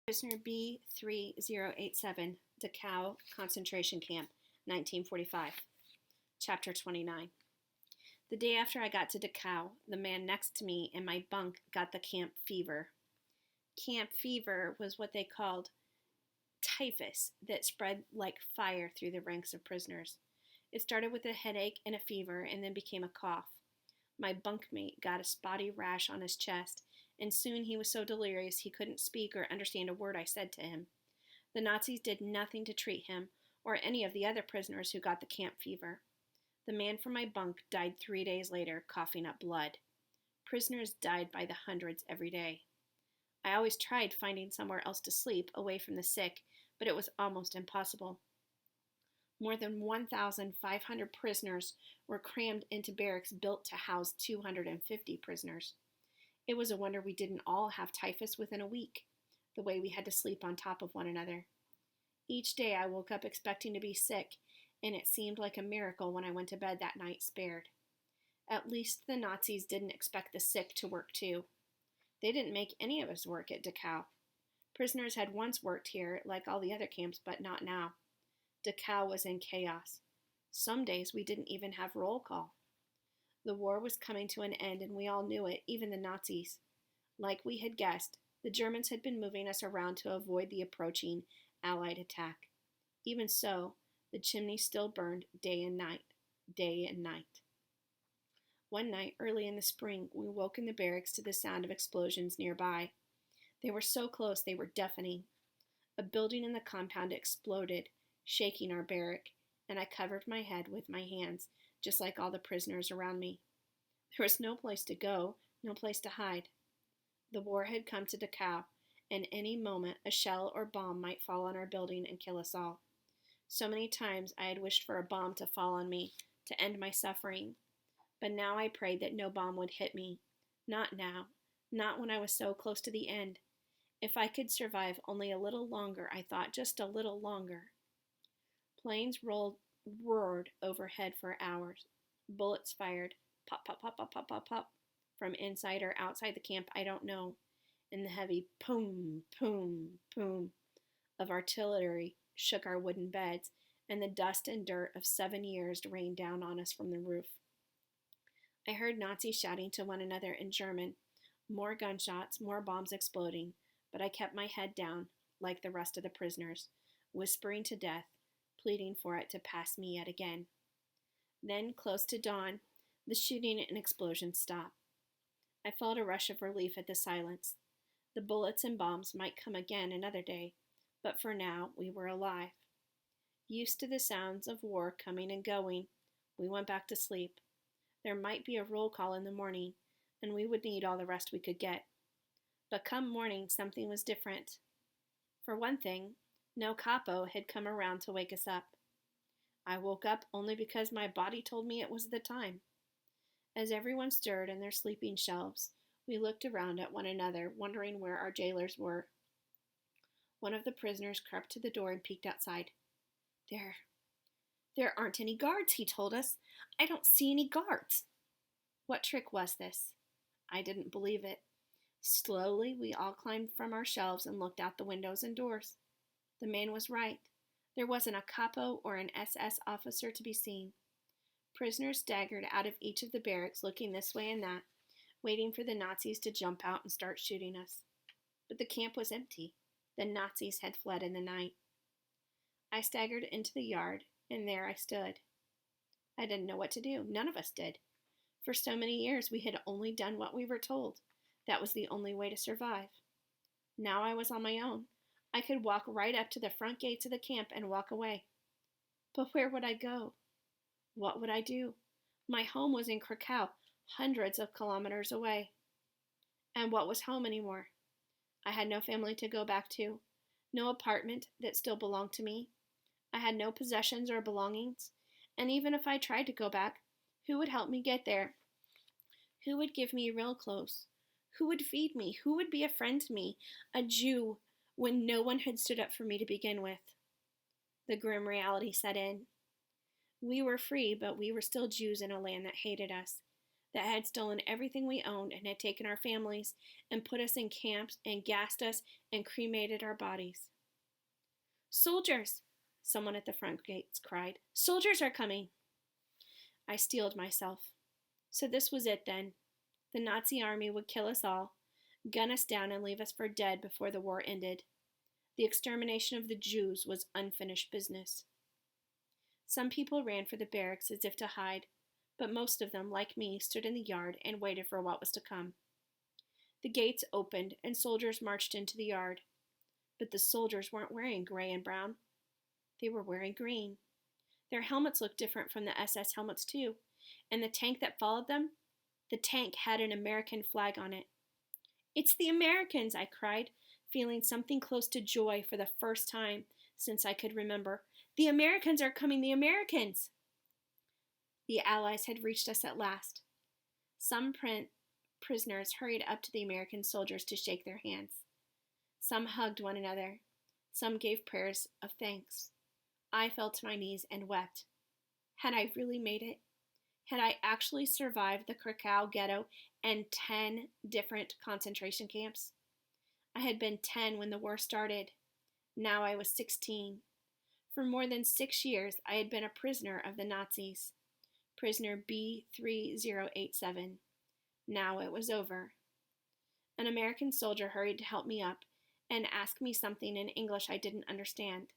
Prisoner B-3087, Dachau Concentration Camp, 1945. Chapter 29. The day after I got to Dachau, the man next to me in my bunk got the camp fever. Camp fever was what they called typhus that spread like fire through the ranks of prisoners. It started with a headache and a fever and then became a cough. My bunkmate got a spotty rash on his chest, and soon he was so delirious he couldn't speak or understand a word I said to him. The Nazis did nothing to treat him or any of the other prisoners who got the camp fever. The man from my bunk died 3 days later, coughing up blood. Prisoners died by the hundreds every day. I always tried finding somewhere else to sleep, away from the sick, but it was almost impossible. More than 1,500 prisoners were crammed into barracks built to house 250 prisoners. It was a wonder we didn't all have typhus within a week, the way we had to sleep on top of one another. Each day I woke up expecting to be sick, and it seemed like a miracle when I went to bed that night spared. At least the Nazis didn't expect the sick to work too. They didn't make any of us work at Dachau. Prisoners had once worked here, like all the other camps, but not now. Dachau was in chaos. Some days we didn't even have roll call. The war was coming to an end, and we all knew it, even the Nazis. Like we had guessed, the Germans had been moving us around to avoid the approaching Allied attack. Even so, the chimney still burned day and night, day and night. One night, early in the spring, we woke in the barracks to the sound of explosions nearby. They were so close they were deafening. A building in the compound exploded, shaking our barrack, and I covered my head with my hands, just like all the prisoners around me. There was no place to go, no place to hide. The war had come to Dachau, and any moment a shell or bomb might fall on our building and kill us all. So many times I had wished for a bomb to fall on me, to end my suffering. But now I prayed that no bomb would hit me. Not now, not when I was so close to the end. If I could survive only a little longer, I thought, just a little longer. Planes roared overhead for hours. Bullets fired, pop, pop, pop, pop, pop, pop, pop, from inside or outside the camp, I don't know. And the heavy boom, boom, boom of artillery shook our wooden beds, and the dust and dirt of 7 years rained down on us from the roof. I heard Nazis shouting to one another in German, more gunshots, more bombs exploding, but I kept my head down, like the rest of the prisoners, whispering to death, pleading for it to pass me yet again. Then, close to dawn, the shooting and explosions stopped. I felt a rush of relief at the silence. The bullets and bombs might come again another day, but for now we were alive. Used to the sounds of war coming and going, we went back to sleep. There might be a roll call in the morning, and we would need all the rest we could get. But come morning, something was different. For one thing, no capo had come around to wake us up. I woke up only because my body told me it was the time. As everyone stirred in their sleeping shelves, we looked around at one another, wondering where our jailers were. One of the prisoners crept to the door and peeked outside. There aren't any guards, he told us. I don't see any guards. What trick was this? I didn't believe it. Slowly, we all climbed from our shelves and looked out the windows and doors. The man was right. There wasn't a capo or an SS officer to be seen. Prisoners staggered out of each of the barracks, looking this way and that, waiting for the Nazis to jump out and start shooting us. But the camp was empty. The Nazis had fled in the night. I staggered into the yard, and there I stood. I didn't know what to do. None of us did. For so many years, we had only done what we were told. That was the only way to survive. Now I was on my own. I could walk right up to the front gates of the camp and walk away. But where would I go? What would I do? My home was in Krakow, hundreds of kilometers away. And what was home anymore? I had no family to go back to, no apartment that still belonged to me. I had no possessions or belongings, and even if I tried to go back, who would help me get there? Who would give me real clothes? Who would feed me? Who would be a friend to me, a Jew, when no one had stood up for me to begin with? The grim reality set in. We were free, but we were still Jews in a land that hated us, that had stolen everything we owned and had taken our families and put us in camps and gassed us and cremated our bodies. Soldiers! Someone at the front gates cried. Soldiers are coming! I steeled myself. So this was it then. The Nazi army would kill us all, gun us down and leave us for dead before the war ended. The extermination of the Jews was unfinished business. Some people ran for the barracks as if to hide, but most of them, like me, stood in the yard and waited for what was to come. The gates opened and soldiers marched into the yard. But the soldiers weren't wearing gray and brown. They were wearing green. Their helmets looked different from the SS helmets too, and the tank that followed them, the tank had an American flag on it. It's the Americans, I cried, feeling something close to joy for the first time since I could remember. The Americans are coming, the Americans! The Allies had reached us at last. Some prisoners hurried up to the American soldiers to shake their hands. Some hugged one another. Some gave prayers of thanks. I fell to my knees and wept. Had I really made it? Had I actually survived the Krakow ghetto and 10 different concentration camps? I had been 10 when the war started. Now I was 16. For more than 6 years, I had been a prisoner of the Nazis. Prisoner B-3087. Now it was over. An American soldier hurried to help me up and asked me something in English I didn't understand.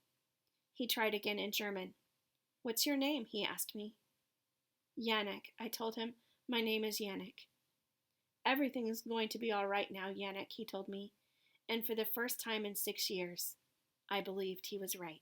He tried again in German. What's your name? He asked me. Yannick, I told him. My name is Yannick. Everything is going to be all right now, Yannick, he told me. And for the first time in 6 years, I believed he was right.